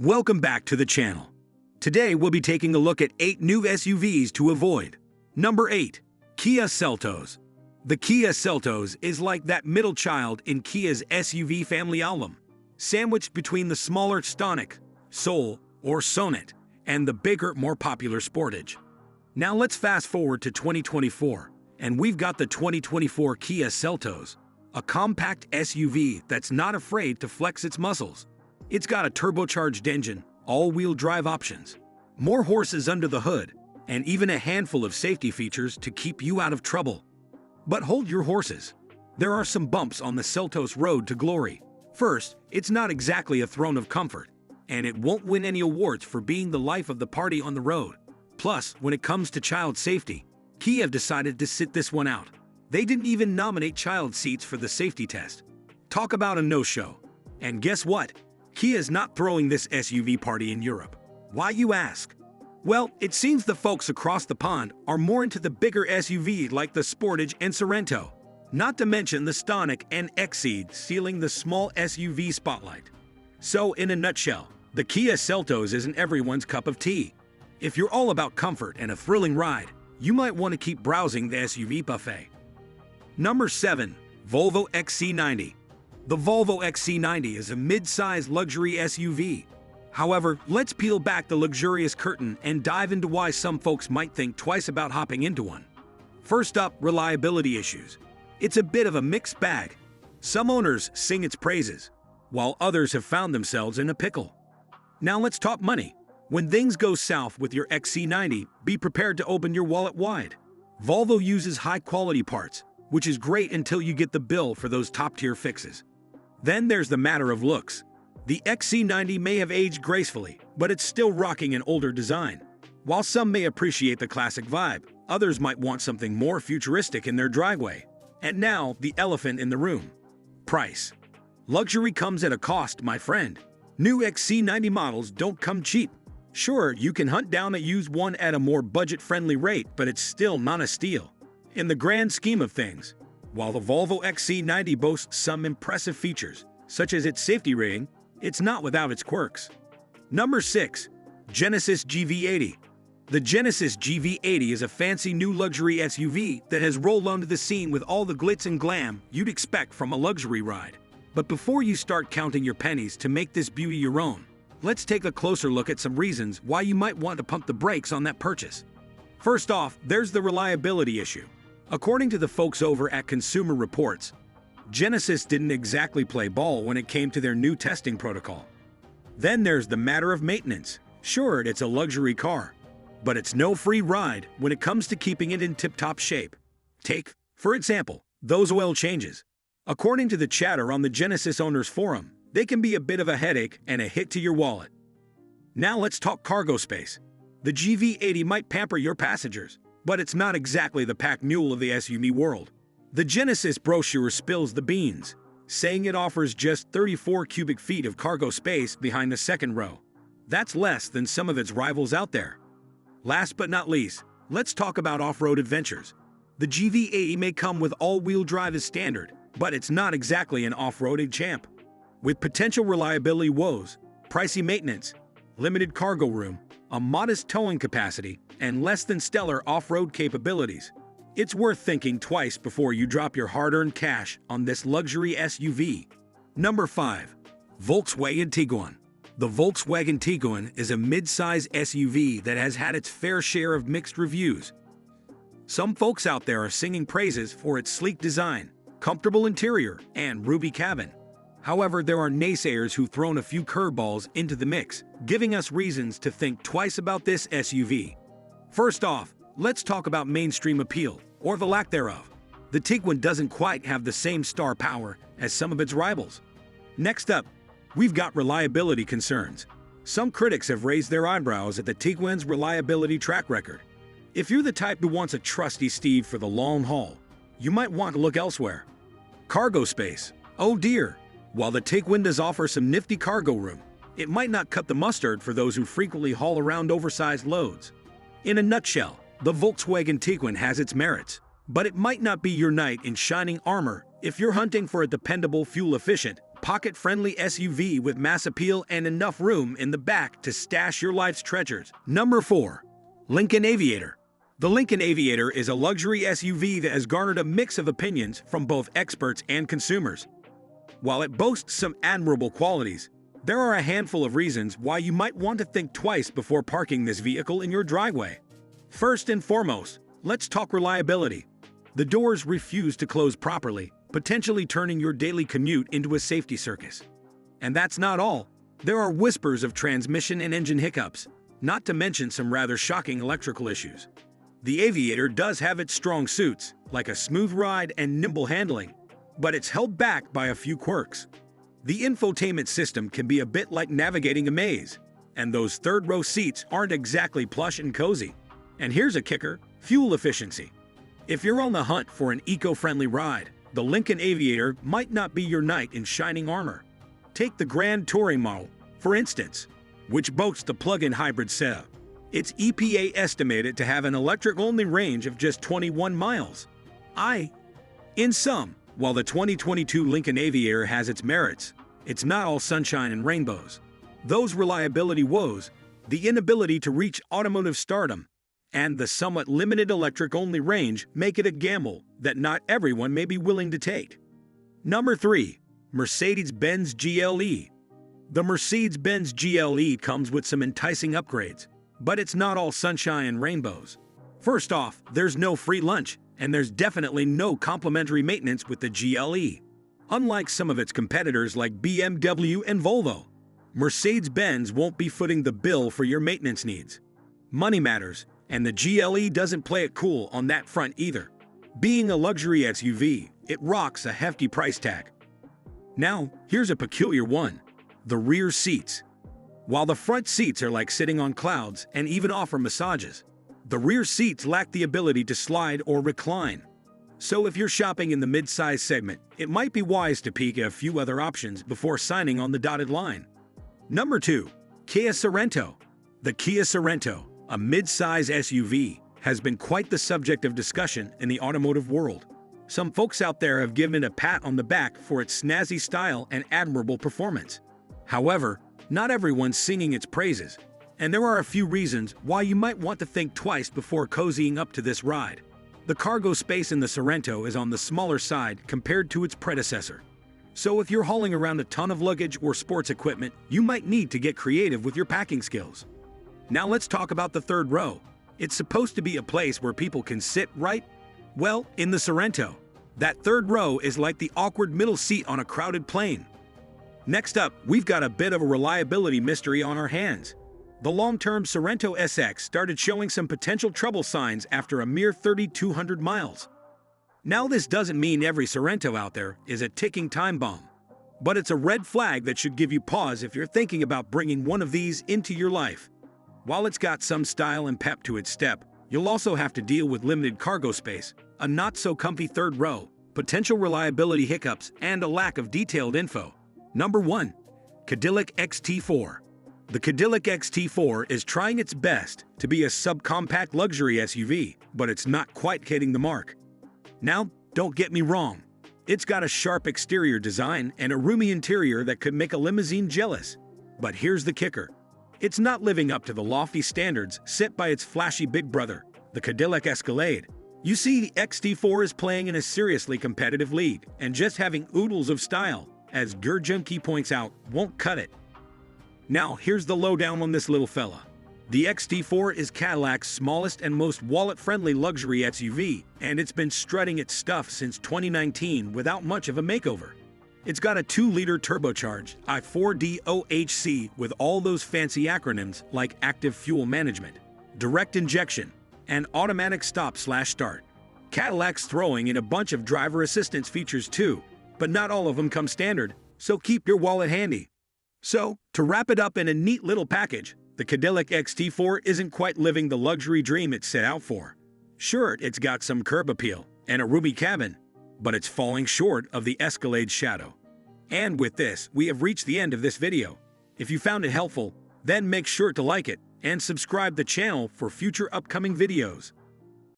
Welcome back to the channel. Today we'll be taking a look at 8 new SUVs to avoid. Number 8. Kia Seltos. The Kia Seltos is like that middle child in Kia's SUV family album, sandwiched between the smaller Stonic, Soul, or Sonnet, and the bigger, more popular Sportage. Now let's fast forward to 2024, and we've got the 2024 Kia Seltos, a compact SUV that's not afraid to flex its muscles. It's got a turbocharged engine, all-wheel drive options, more horses under the hood, and even a handful of safety features to keep you out of trouble. But hold your horses. There are some bumps on the Seltos road to glory. First, it's not exactly a throne of comfort, and it won't win any awards for being the life of the party on the road. Plus, when it comes to child safety, Kia have decided to sit this one out. They didn't even nominate child seats for the safety test. Talk about a no-show. And guess what? Kia is not throwing this SUV party in Europe. Why, you ask? Well, it seems the folks across the pond are more into the bigger SUV like the Sportage and Sorento, not to mention the Stonic and Exceed stealing the small SUV spotlight. So, in a nutshell, the Kia Seltos isn't everyone's cup of tea. If you're all about comfort and a thrilling ride, you might want to keep browsing the SUV buffet. Number 7. Volvo XC90. The Volvo XC90 is a mid-size luxury SUV. However, let's peel back the luxurious curtain and dive into why some folks might think twice about hopping into one. First up, reliability issues. It's a bit of a mixed bag. Some owners sing its praises, while others have found themselves in a pickle. Now let's talk money. When things go south with your XC90, be prepared to open your wallet wide. Volvo uses high-quality parts, which is great until you get the bill for those top-tier fixes. Then there's the matter of looks. The XC90 may have aged gracefully, but it's still rocking an older design. While some may appreciate the classic vibe, others might want something more futuristic in their driveway. And now, the elephant in the room. Price. Luxury comes at a cost, my friend. New XC90 models don't come cheap. Sure, you can hunt down a used one at a more budget-friendly rate, but it's still not a steal. In the grand scheme of things, while the Volvo XC90 boasts some impressive features, such as its safety rating, it's not without its quirks. Number 6. Genesis GV80. The Genesis GV80 is a fancy new luxury SUV that has rolled onto the scene with all the glitz and glam you'd expect from a luxury ride. But before you start counting your pennies to make this beauty your own, let's take a closer look at some reasons why you might want to pump the brakes on that purchase. First off, there's the reliability issue. According to the folks over at Consumer Reports, Genesis didn't exactly play ball when it came to their new testing protocol. Then there's the matter of maintenance. Sure, it's a luxury car, but it's no free ride when it comes to keeping it in tip-top shape. Take, for example, those oil changes. According to the chatter on the Genesis Owners Forum, they can be a bit of a headache and a hit to your wallet. Now let's talk cargo space. The GV80 might pamper your passengers, but it's not exactly the pack mule of the SUV world. The Genesis brochure spills the beans, saying it offers just 34 cubic feet of cargo space behind the second row. That's less than some of its rivals out there. Last but not least, let's talk about off-road adventures. The GV80 may come with all-wheel drive as standard, but it's not exactly an off-roading champ. With potential reliability woes, pricey maintenance, limited cargo room, a modest towing capacity, and less than stellar off-road capabilities, it's worth thinking twice before you drop your hard-earned cash on this luxury SUV. Number 5. Volkswagen Tiguan. The Volkswagen Tiguan is a mid-size SUV that has had its fair share of mixed reviews. Some folks out there are singing praises for its sleek design, comfortable interior, and roomy cabin. However, there are naysayers who've thrown a few curveballs into the mix, giving us reasons to think twice about this SUV. First off, let's talk about mainstream appeal, or the lack thereof. The Tiguan doesn't quite have the same star power as some of its rivals. Next up, we've got reliability concerns. Some critics have raised their eyebrows at the Tiguan's reliability track record. If you're the type who wants a trusty steed for the long haul, you might want to look elsewhere. Cargo space. Oh dear. While the Tiguan does offer some nifty cargo room, it might not cut the mustard for those who frequently haul around oversized loads. In a nutshell, the Volkswagen Tiguan has its merits, but it might not be your knight in shining armor if you're hunting for a dependable, fuel-efficient, pocket-friendly SUV with mass appeal and enough room in the back to stash your life's treasures. Number 4. Lincoln Aviator. The Lincoln Aviator is a luxury SUV that has garnered a mix of opinions from both experts and consumers. While it boasts some admirable qualities, there are a handful of reasons why you might want to think twice before parking this vehicle in your driveway. First and foremost, let's talk reliability. The doors refuse to close properly, potentially turning your daily commute into a safety circus. And that's not all. There are whispers of transmission and engine hiccups, not to mention some rather shocking electrical issues. The Aviator does have its strong suits, like a smooth ride and nimble handling, but it's held back by a few quirks. The infotainment system can be a bit like navigating a maze, and those third-row seats aren't exactly plush and cozy. And here's a kicker: fuel efficiency. If you're on the hunt for an eco-friendly ride, the Lincoln Aviator might not be your knight in shining armor. Take the Grand Touring model, for instance, which boasts the plug-in hybrid setup. Its EPA estimated to have an electric-only range of just 21 miles. In sum, while the 2022 Lincoln Aviator has its merits, it's not all sunshine and rainbows. Those reliability woes, the inability to reach automotive stardom, and the somewhat limited electric-only range make it a gamble that not everyone may be willing to take. Number 3. Mercedes-Benz GLE. The Mercedes-Benz GLE comes with some enticing upgrades, but it's not all sunshine and rainbows. First off, there's no free lunch, and there's definitely no complimentary maintenance with the GLE. Unlike some of its competitors like BMW and Volvo, Mercedes-Benz won't be footing the bill for your maintenance needs. Money matters, and the GLE doesn't play it cool on that front either. Being a luxury SUV, it rocks a hefty price tag. Now, here's a peculiar one: the rear seats. While the front seats are like sitting on clouds and even offer massages, the rear seats lack the ability to slide or recline. So if you're shopping in the mid-size segment, it might be wise to peek at a few other options before signing on the dotted line. Number 2. Kia Sorento. The Kia Sorento, a mid-size SUV, has been quite the subject of discussion in the automotive world. Some folks out there have given it a pat on the back for its snazzy style and admirable performance. However, not everyone's singing its praises, and there are a few reasons why you might want to think twice before cozying up to this ride. The cargo space in the Sorento is on the smaller side compared to its predecessor. So if you're hauling around a ton of luggage or sports equipment, you might need to get creative with your packing skills. Now let's talk about the third row. It's supposed to be a place where people can sit, right? Well, in the Sorento, that third row is like the awkward middle seat on a crowded plane. Next up, we've got a bit of a reliability mystery on our hands. The long-term Sorento SX started showing some potential trouble signs after a mere 3,200 miles. Now, this doesn't mean every Sorento out there is a ticking time bomb, but it's a red flag that should give you pause if you're thinking about bringing one of these into your life. While it's got some style and pep to its step, you'll also have to deal with limited cargo space, a not-so-comfy third row, potential reliability hiccups, and a lack of detailed info. Number 1. Cadillac XT4. The Cadillac XT4 is trying its best to be a subcompact luxury SUV, but it's not quite hitting the mark. Now, don't get me wrong. It's got a sharp exterior design and a roomy interior that could make a limousine jealous. But here's the kicker: it's not living up to the lofty standards set by its flashy big brother, the Cadillac Escalade. You see, the XT4 is playing in a seriously competitive league, and just having oodles of style, as Gurjunki points out, won't cut it. Now, here's the lowdown on this little fella. The XT4 is Cadillac's smallest and most wallet-friendly luxury SUV, and it's been strutting its stuff since 2019 without much of a makeover. It's got a 2-liter turbocharged i4 DOHC with all those fancy acronyms like active fuel management, direct injection, and automatic stop/start. Cadillac's throwing in a bunch of driver assistance features too, but not all of them come standard, so keep your wallet handy. So, to wrap it up in a neat little package, the Cadillac XT4 isn't quite living the luxury dream it set out for. Sure, it's got some curb appeal and a roomy cabin, but it's falling short of the Escalade's shadow. And with this, we have reached the end of this video. If you found it helpful, then make sure to like it and subscribe the channel for future upcoming videos.